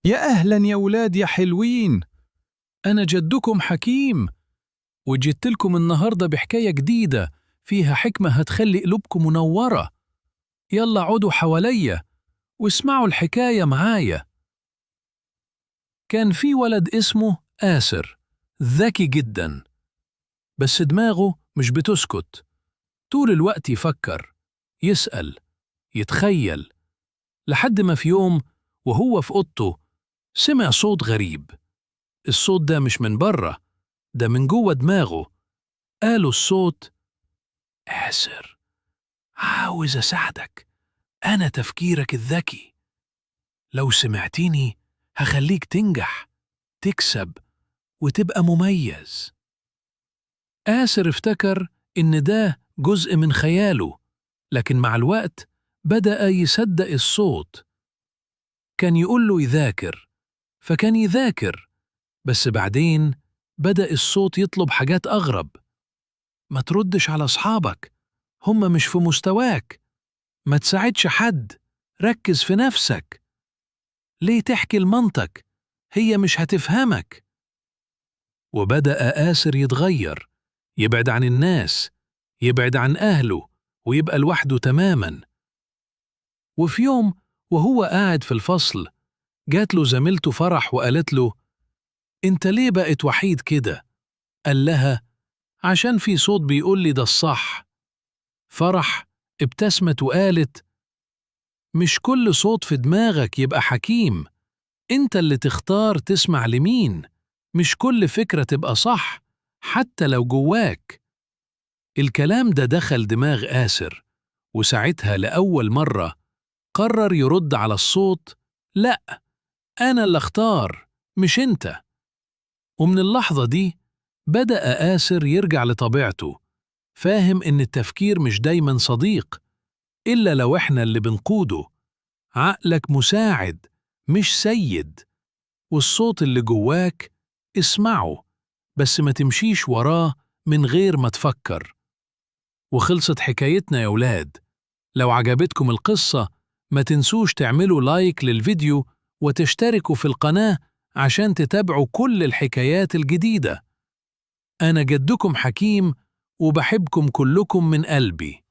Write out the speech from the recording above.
يا أهلا يا ولاد يا حلوين. أنا جدكم حكيم، وجدت لكم النهاردة بحكاية جديدة فيها حكمة هتخلي قلوبكم منورة. يلا عودوا حواليا واسمعوا الحكاية معايا. كان في ولد اسمه آسر، ذكي جدا، بس دماغه مش بتسكت. طول الوقت يفكر، يسأل، يتخيل، لحد ما في يوم وهو في أوضته سمع صوت غريب. الصوت ده مش من بره، ده من جوه دماغه. قالوا الصوت: آسر، عاوز أساعدك، أنا تفكيرك الذكي، لو سمعتني هخليك تنجح، تكسب، وتبقى مميز. آسر افتكر إن ده جزء من خياله، لكن مع الوقت بدأ يصدق الصوت. كان يقول له يذاكر، فكان يذاكر، بس بعدين بدأ الصوت يطلب حاجات أغرب. ما تردش على أصحابك، هم مش في مستواك. ما تساعدش حد، ركز في نفسك. ليه تحكي لمامتك؟ هي مش هتفهمك. وبدأ آسر يتغير، يبعد عن الناس، يبعد عن أهله، ويبقى لوحده تماما. وفي يوم وهو قاعد في الفصل جات له زميلته فرح وقالت له: انت ليه بقيت وحيد كده؟ قال لها: عشان في صوت بيقول لي ده الصح. فرح ابتسمت وقالت: مش كل صوت في دماغك يبقى حكيم، انت اللي تختار تسمع لمين. مش كل فكرة تبقى صح حتى لو جواك. الكلام ده دخل دماغ آسر، وساعتها لأول مرة قرر يرد على الصوت: لأ، أنا اللي اختار، مش انت. ومن اللحظة دي بدأ آسر يرجع لطبيعته، فاهم إن التفكير مش دايما صديق إلا لو إحنا اللي بنقوده. عقلك مساعد مش سيد، والصوت اللي جواك اسمعه، بس ما تمشيش وراه من غير ما تفكر. وخلصت حكايتنا يا ولاد. لو عجبتكم القصة ما تنسوش تعملوا لايك للفيديو وتشتركوا في القناة عشان تتابعوا كل الحكايات الجديدة. أنا جدكم حكيم، وبحبكم كلكم من قلبي.